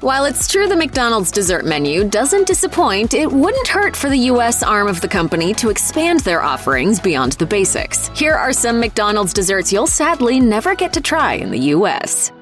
While it's true the McDonald's dessert menu doesn't disappoint, it wouldn't hurt for the US arm of the company to expand their offerings beyond the basics. Here are some McDonald's desserts you'll sadly never get to try in the US.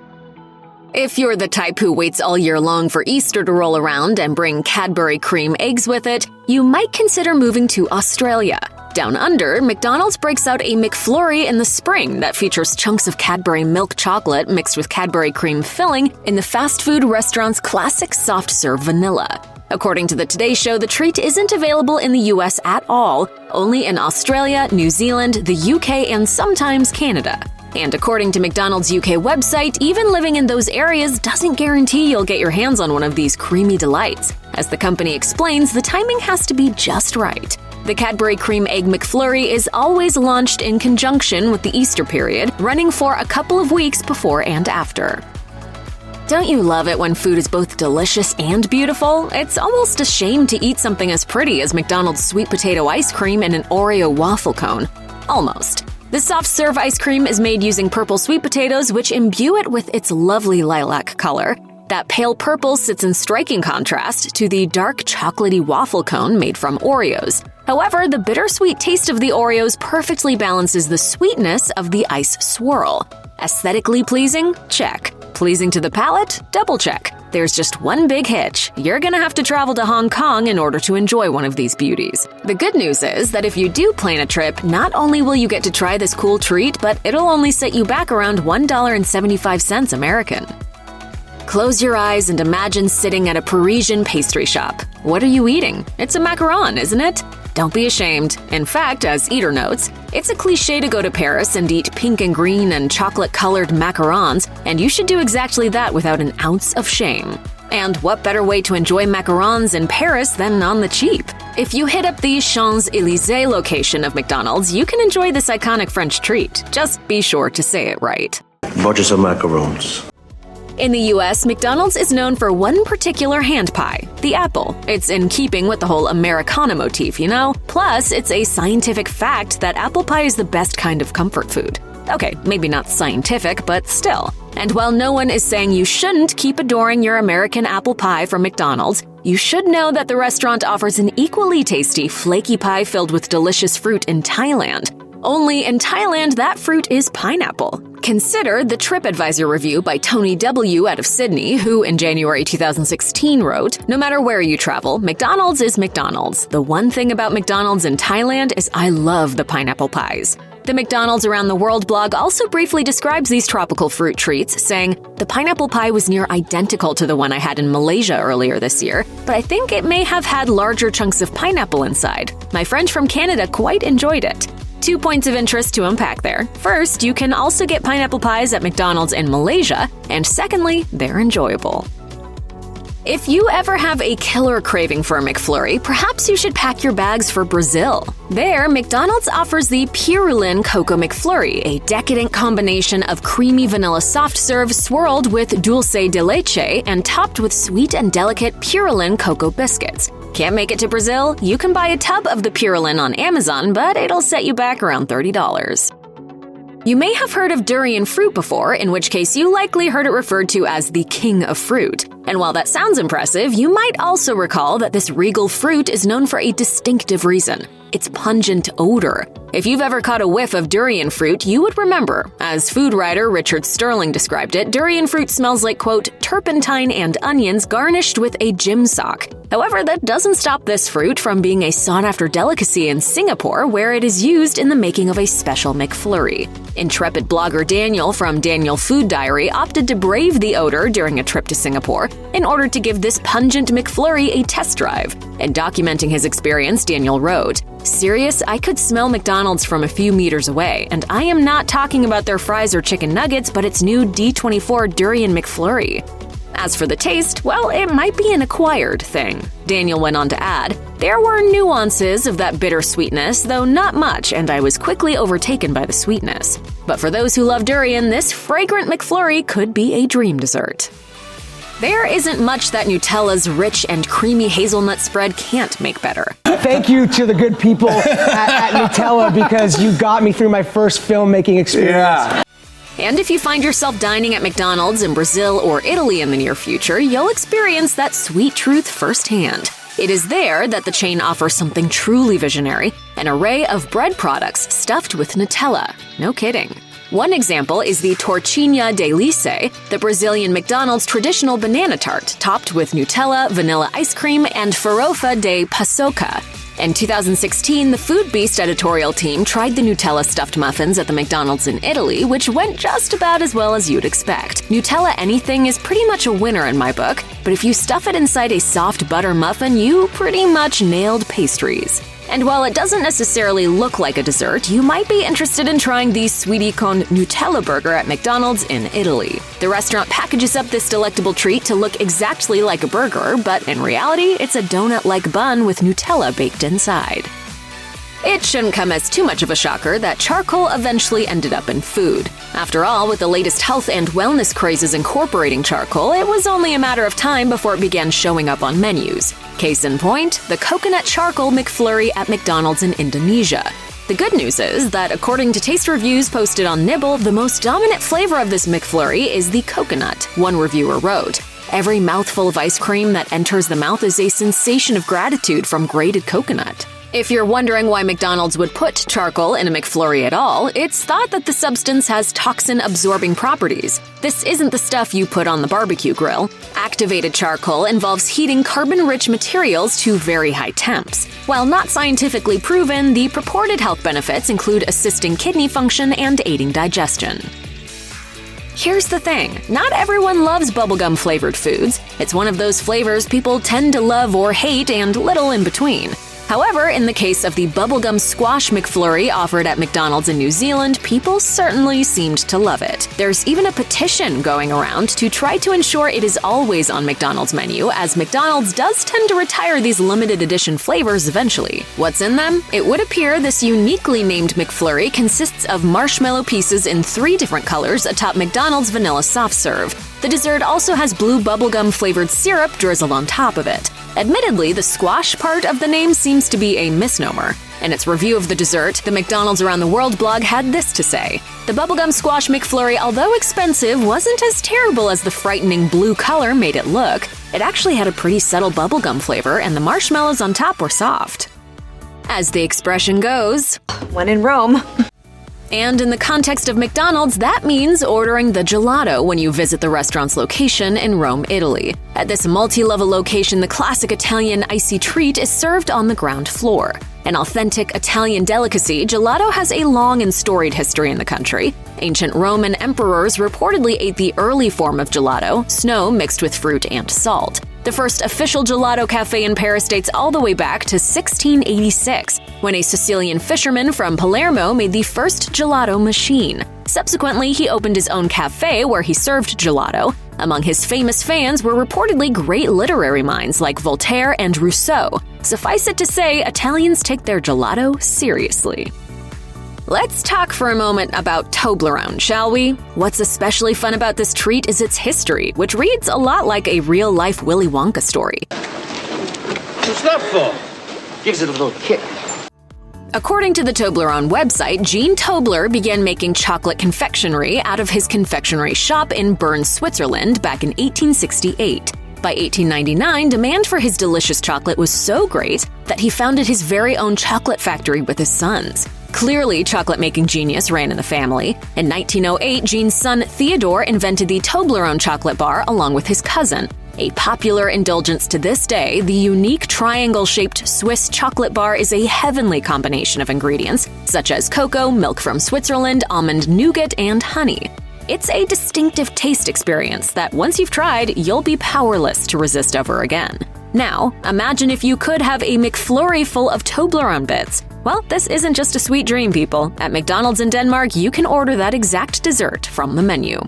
If you're the type who waits all year long for Easter to roll around and bring Cadbury cream eggs with it, you might consider moving to Australia. Down under, McDonald's breaks out a McFlurry in the spring that features chunks of Cadbury milk chocolate mixed with Cadbury cream filling in the fast food restaurant's classic soft-serve vanilla. According to the Today Show, the treat isn't available in the US at all, only in Australia, New Zealand, the UK, and sometimes Canada. And according to McDonald's UK website, even living in those areas doesn't guarantee you'll get your hands on one of these creamy delights. As the company explains, the timing has to be just right. The Cadbury Cream Egg McFlurry is always launched in conjunction with the Easter period, running for a couple of weeks before and after. Don't you love it when food is both delicious and beautiful? It's almost a shame to eat something as pretty as McDonald's sweet potato ice cream in an Oreo waffle cone. Almost. The soft-serve ice cream is made using purple sweet potatoes, which imbue it with its lovely lilac color. That pale purple sits in striking contrast to the dark chocolatey waffle cone made from Oreos. However, the bittersweet taste of the Oreos perfectly balances the sweetness of the ice swirl. Aesthetically pleasing? Check. Pleasing to the palate? Double check. There's just one big hitch. You're gonna have to travel to Hong Kong in order to enjoy one of these beauties. The good news is that if you do plan a trip, not only will you get to try this cool treat, but it'll only set you back around $1.75 American. Close your eyes and imagine sitting at a Parisian pastry shop. What are you eating? It's a macaron, isn't it? Don't be ashamed. In fact, as Eater notes, it's a cliché to go to Paris and eat pink and green and chocolate-colored macarons, and you should do exactly that without an ounce of shame. And what better way to enjoy macarons in Paris than on the cheap? If you hit up the Champs-Élysées location of McDonald's, you can enjoy this iconic French treat. Just be sure to say it right. Bunches of macarons. In the US, McDonald's is known for one particular hand pie, the apple. It's in keeping with the whole Americana motif, you know? Plus, it's a scientific fact that apple pie is the best kind of comfort food. Okay, maybe not scientific, but still. And while no one is saying you shouldn't keep adoring your American apple pie from McDonald's, you should know that the restaurant offers an equally tasty flaky pie filled with delicious fruit in Thailand. Only in Thailand, that fruit is pineapple. Consider the TripAdvisor review by Tony W. out of Sydney, who in January 2016 wrote, "No matter where you travel, McDonald's is McDonald's. The one thing about McDonald's in Thailand is I love the pineapple pies." The McDonald's Around the World blog also briefly describes these tropical fruit treats, saying, "The pineapple pie was near identical to the one I had in Malaysia earlier this year, but I think it may have had larger chunks of pineapple inside. My friend from Canada quite enjoyed it." 2 points of interest to unpack there. First, you can also get pineapple pies at McDonald's in Malaysia, and secondly, they're enjoyable. If you ever have a killer craving for a McFlurry, perhaps you should pack your bags for Brazil. There, McDonald's offers the Pirulin Coco McFlurry, a decadent combination of creamy vanilla soft serve swirled with dulce de leche and topped with sweet and delicate Pirulin cocoa biscuits. Can't make it to Brazil? You can buy a tub of the Pirulin on Amazon, but it'll set you back around $30. You may have heard of durian fruit before, in which case you likely heard it referred to as the king of fruit. And while that sounds impressive, you might also recall that this regal fruit is known for a distinctive reason: its pungent odor. If you've ever caught a whiff of durian fruit, you would remember. As food writer Richard Sterling described it, durian fruit smells like, quote, turpentine and onions garnished with a gym sock. However, that doesn't stop this fruit from being a sought-after delicacy in Singapore, where it is used in the making of a special McFlurry. Intrepid blogger Daniel from Daniel Food Diary opted to brave the odor during a trip to Singapore in order to give this pungent McFlurry a test drive. In documenting his experience, Daniel wrote, "Serious, I could smell McDonald's from a few meters away, and I am not talking about their fries or chicken nuggets, but its new D24 Durian McFlurry. As for the taste, well, it might be an acquired thing." Daniel went on to add, "There were nuances of that bittersweetness, though not much, and I was quickly overtaken by the sweetness. But for those who love durian, this fragrant McFlurry could be a dream dessert." There isn't much that Nutella's rich and creamy hazelnut spread can't make better. Thank you to the good people at Nutella, because you got me through my first filmmaking experience. Yeah. And if you find yourself dining at McDonald's in Brazil or Italy in the near future, you'll experience that sweet truth firsthand. It is there that the chain offers something truly visionary, an array of bread products stuffed with Nutella. No kidding. One example is the Tortinha de Leite, the Brazilian McDonald's traditional banana tart, topped with Nutella, vanilla ice cream, and farofa de paçoca. In 2016, the Food Beast editorial team tried the Nutella stuffed muffins at the McDonald's in Italy, which went just about as well as you'd expect. Nutella anything is pretty much a winner in my book, but if you stuff it inside a soft butter muffin, you pretty much nailed pastries. And while it doesn't necessarily look like a dessert, you might be interested in trying the Sweetie con Nutella burger at McDonald's in Italy. The restaurant packages up this delectable treat to look exactly like a burger, but in reality, it's a donut-like bun with Nutella baked inside. It shouldn't come as too much of a shocker that charcoal eventually ended up in food. After all, with the latest health and wellness crazes incorporating charcoal, it was only a matter of time before it began showing up on menus. Case in point, the coconut charcoal McFlurry at McDonald's in Indonesia. The good news is that according to taste reviews posted on Nibble, the most dominant flavor of this McFlurry is the coconut, one reviewer wrote. Every mouthful of ice cream that enters the mouth is a sensation of gratitude from grated coconut. If you're wondering why McDonald's would put charcoal in a McFlurry at all, it's thought that the substance has toxin-absorbing properties. This isn't the stuff you put on the barbecue grill. Activated charcoal involves heating carbon-rich materials to very high temps. While not scientifically proven, the purported health benefits include assisting kidney function and aiding digestion. Here's the thing, not everyone loves bubblegum-flavored foods. It's one of those flavors people tend to love or hate and little in between. However, in the case of the Bubblegum Squash McFlurry offered at McDonald's in New Zealand, people certainly seemed to love it. There's even a petition going around to try to ensure it is always on McDonald's menu, as McDonald's does tend to retire these limited edition flavors eventually. What's in them? It would appear this uniquely named McFlurry consists of marshmallow pieces in 3 different colors atop McDonald's vanilla soft serve. The dessert also has blue bubblegum-flavored syrup drizzled on top of it. Admittedly, the squash part of the name seems to be a misnomer. In its review of the dessert, the McDonald's Around the World blog had this to say: "The Bubblegum Squash McFlurry, although expensive, wasn't as terrible as the frightening blue color made it look. It actually had a pretty subtle bubblegum flavor, and the marshmallows on top were soft." As the expression goes, when in Rome. And in the context of McDonald's, that means ordering the gelato when you visit the restaurant's location in Rome, Italy. At this multi-level location, the classic Italian icy treat is served on the ground floor. An authentic Italian delicacy, gelato has a long and storied history in the country. Ancient Roman emperors reportedly ate the early form of gelato, snow mixed with fruit and salt. The first official gelato cafe in Paris dates all the way back to 1686, when a Sicilian fisherman from Palermo made the first gelato machine. Subsequently, he opened his own cafe where he served gelato. Among his famous fans were reportedly great literary minds like Voltaire and Rousseau. Suffice it to say, Italians take their gelato seriously. Let's talk for a moment about Toblerone, shall we? What's especially fun about this treat is its history, which reads a lot like a real-life Willy Wonka story. What's that for? Gives it a little kick. According to the Toblerone website, Jean Tobler began making chocolate confectionery out of his confectionery shop in Bern, Switzerland back in 1868. By 1899, demand for his delicious chocolate was so great that he founded his very own chocolate factory with his sons. Clearly, chocolate-making genius ran in the family. In 1908, Jean's son Theodore invented the Toblerone chocolate bar along with his cousin. A popular indulgence to this day, the unique triangle-shaped Swiss chocolate bar is a heavenly combination of ingredients, such as cocoa, milk from Switzerland, almond nougat, and honey. It's a distinctive taste experience that once you've tried, you'll be powerless to resist ever again. Now, imagine if you could have a McFlurry full of Toblerone bits. Well, this isn't just a sweet dream, people. At McDonald's in Denmark, you can order that exact dessert from the menu.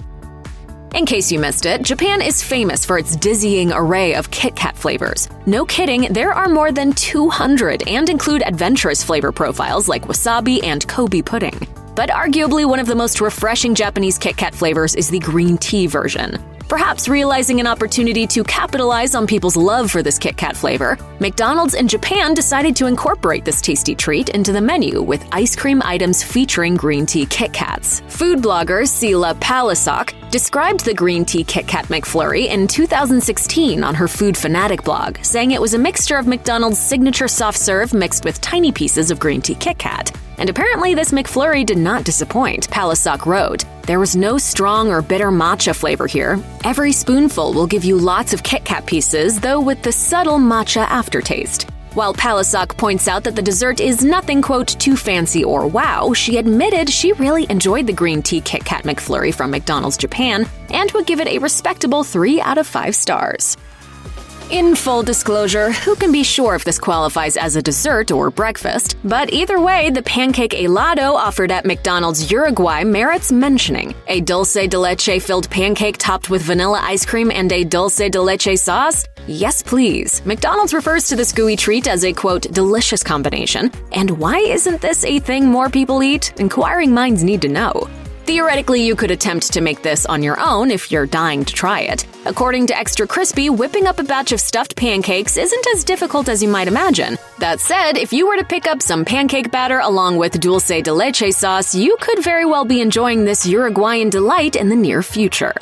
In case you missed it, Japan is famous for its dizzying array of Kit Kat flavors. No kidding, there are more than 200 and include adventurous flavor profiles like wasabi and Kobe pudding. But arguably one of the most refreshing Japanese Kit Kat flavors is the green tea version. Perhaps realizing an opportunity to capitalize on people's love for this Kit Kat flavor, McDonald's in Japan decided to incorporate this tasty treat into the menu with ice cream items featuring green tea Kit Kats. Food blogger Sila Palisak described the green tea Kit Kat McFlurry in 2016 on her Food Fanatic blog, saying it was a mixture of McDonald's signature soft serve mixed with tiny pieces of green tea Kit Kat. And apparently this McFlurry did not disappoint, Palisak wrote. There was no strong or bitter matcha flavor here. Every spoonful will give you lots of Kit Kat pieces, though with the subtle matcha aftertaste. While Palisak points out that the dessert is nothing, quote, too fancy or wow, she admitted she really enjoyed the green tea Kit Kat McFlurry from McDonald's Japan and would give it a respectable 3 out of 5 stars. In full disclosure, who can be sure if this qualifies as a dessert or breakfast? But either way, the Pancake Helado offered at McDonald's Uruguay merits mentioning. A dulce de leche-filled pancake topped with vanilla ice cream and a dulce de leche sauce? Yes, please. McDonald's refers to this gooey treat as a, quote, delicious combination. And why isn't this a thing more people eat? Inquiring minds need to know. Theoretically, you could attempt to make this on your own if you're dying to try it. According to Extra Crispy, whipping up a batch of stuffed pancakes isn't as difficult as you might imagine. That said, if you were to pick up some pancake batter along with dulce de leche sauce, you could very well be enjoying this Uruguayan delight in the near future.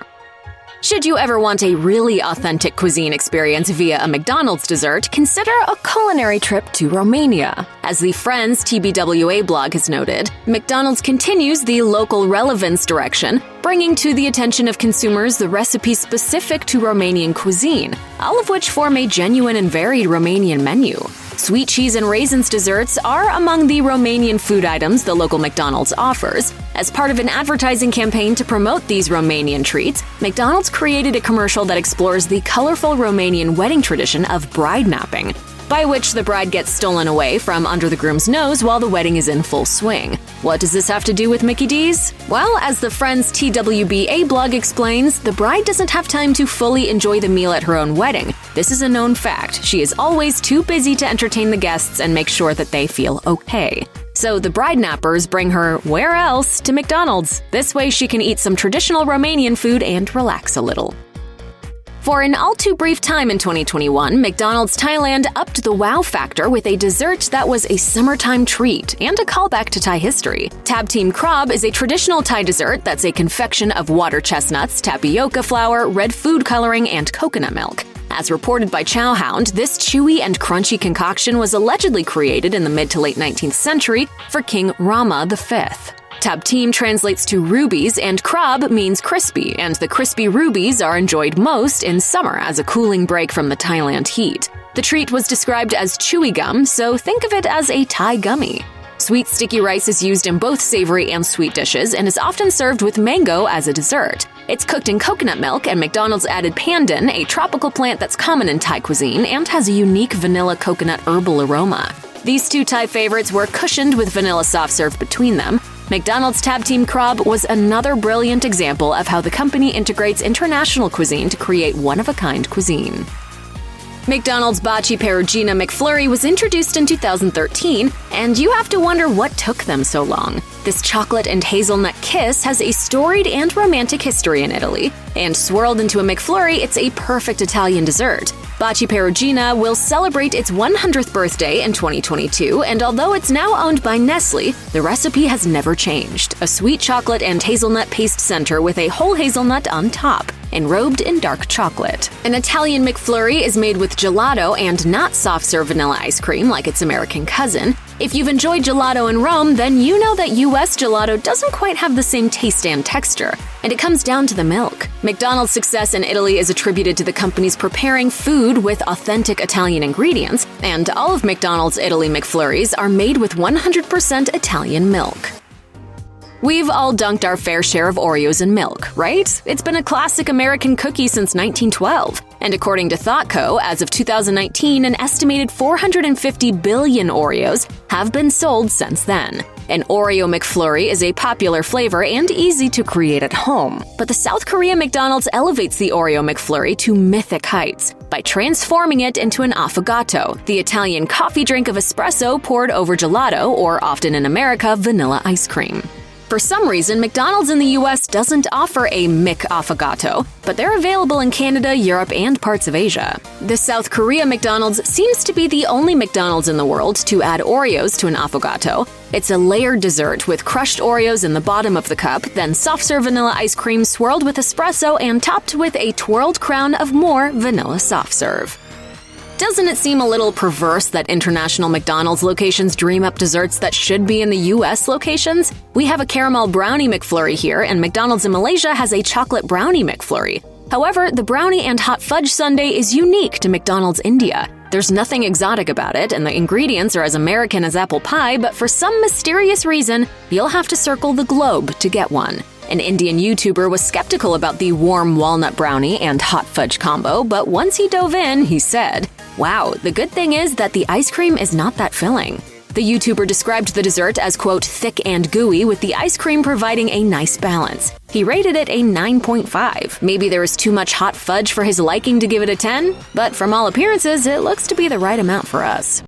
Should you ever want a really authentic cuisine experience via a McDonald's dessert, consider a culinary trip to Romania. As the Friends TBWA blog has noted, McDonald's continues the local relevance direction, bringing to the attention of consumers the recipes specific to Romanian cuisine, all of which form a genuine and varied Romanian menu. Sweet cheese and raisins desserts are among the Romanian food items the local McDonald's offers. As part of an advertising campaign to promote these Romanian treats, McDonald's created a commercial that explores the colorful Romanian wedding tradition of bride napping, by which the bride gets stolen away from under the groom's nose while the wedding is in full swing. What does this have to do with Mickey D's? Well, as the Friends TWBA blog explains, the bride doesn't have time to fully enjoy the meal at her own wedding. This is a known fact. She is always too busy to entertain the guests and make sure that they feel okay. So the bride nappers bring her where else? To McDonald's. This way she can eat some traditional Romanian food and relax a little. For an all-too-brief time in 2021, McDonald's Thailand upped the wow factor with a dessert that was a summertime treat and a callback to Thai history. Tab Team Krob is a traditional Thai dessert that's a confection of water chestnuts, tapioca flour, red food coloring, and coconut milk. As reported by Chowhound, this chewy and crunchy concoction was allegedly created in the mid to late 19th century for King Rama V. Tab Team translates to rubies, and krob means crispy, and the crispy rubies are enjoyed most in summer as a cooling break from the Thailand heat. The treat was described as chewy gum, so think of it as a Thai gummy. Sweet sticky rice is used in both savory and sweet dishes and is often served with mango as a dessert. It's cooked in coconut milk, and McDonald's added pandan, a tropical plant that's common in Thai cuisine and has a unique vanilla coconut herbal aroma. These two Thai favorites were cushioned with vanilla soft serve between them. McDonald's Tab Team Krob was another brilliant example of how the company integrates international cuisine to create one-of-a-kind cuisine. McDonald's Baci Perugina McFlurry was introduced in 2013, and you have to wonder what took them so long. This chocolate and hazelnut kiss has a storied and romantic history in Italy, and swirled into a McFlurry, it's a perfect Italian dessert. Baci Perugina will celebrate its 100th birthday in 2022, and although it's now owned by Nestle, the recipe has never changed. A sweet chocolate and hazelnut paste center with a whole hazelnut on top, enrobed in dark chocolate. An Italian McFlurry is made with gelato and not soft-serve vanilla ice cream like its American cousin. If you've enjoyed gelato in Rome, then you know that US gelato doesn't quite have the same taste and texture, and it comes down to the milk. McDonald's success in Italy is attributed to the company's preparing food with authentic Italian ingredients, and all of McDonald's Italy McFlurries are made with 100% Italian milk. We've all dunked our fair share of Oreos in milk, right? It's been a classic American cookie since 1912. And according to ThoughtCo, as of 2019, an estimated 450 billion Oreos have been sold since then. An Oreo McFlurry is a popular flavor and easy to create at home. But the South Korea McDonald's elevates the Oreo McFlurry to mythic heights by transforming it into an affogato, the Italian coffee drink of espresso poured over gelato, or often in America, vanilla ice cream. For some reason, McDonald's in the US doesn't offer a McAffogato, but they're available in Canada, Europe, and parts of Asia. The South Korea McDonald's seems to be the only McDonald's in the world to add Oreos to an affogato. It's a layered dessert with crushed Oreos in the bottom of the cup, then soft-serve vanilla ice cream swirled with espresso and topped with a twirled crown of more vanilla soft-serve. Doesn't it seem a little perverse that international McDonald's locations dream up desserts that should be in the US locations? We have a caramel brownie McFlurry here, and McDonald's in Malaysia has a chocolate brownie McFlurry. However, the brownie and hot fudge sundae is unique to McDonald's India. There's nothing exotic about it, and the ingredients are as American as apple pie, but for some mysterious reason, you'll have to circle the globe to get one. An Indian YouTuber was skeptical about the warm walnut brownie and hot fudge combo, but once he dove in, he said, "Wow, the good thing is that the ice cream is not that filling." The YouTuber described the dessert as, quote, thick and gooey, with the ice cream providing a nice balance. He rated it a 9.5. Maybe there was too much hot fudge for his liking to give it a 10, but from all appearances, it looks to be the right amount for us.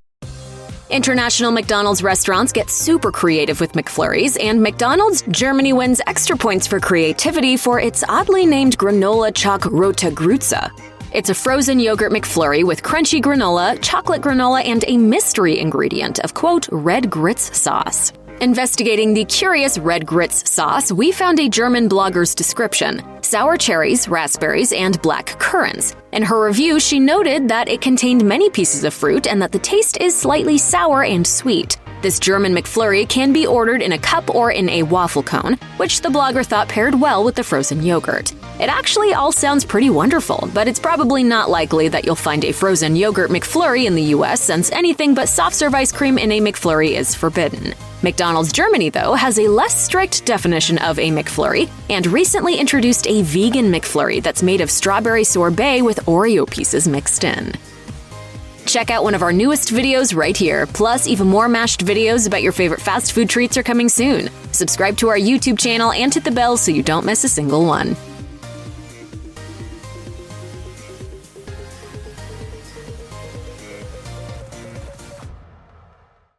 International McDonald's restaurants get super creative with McFlurries, and McDonald's Germany wins extra points for creativity for its oddly named granola choc rote grütze. It's a frozen yogurt McFlurry with crunchy granola, chocolate granola, and a mystery ingredient of, quote, red grits sauce. Investigating the curious red grits sauce, we found a German blogger's description: sour cherries, raspberries, and black currants. In her review, she noted that it contained many pieces of fruit and that the taste is slightly sour and sweet. This German McFlurry can be ordered in a cup or in a waffle cone, which the blogger thought paired well with the frozen yogurt. It actually all sounds pretty wonderful, but it's probably not likely that you'll find a frozen yogurt McFlurry in the US, since anything but soft-serve ice cream in a McFlurry is forbidden. McDonald's Germany, though, has a less strict definition of a McFlurry and recently introduced a vegan McFlurry that's made of strawberry sorbet with Oreo pieces mixed in. Check out one of our newest videos right here. Plus, even more mashed videos about your favorite fast food treats are coming soon. Subscribe to our YouTube channel and hit the bell so you don't miss a single one.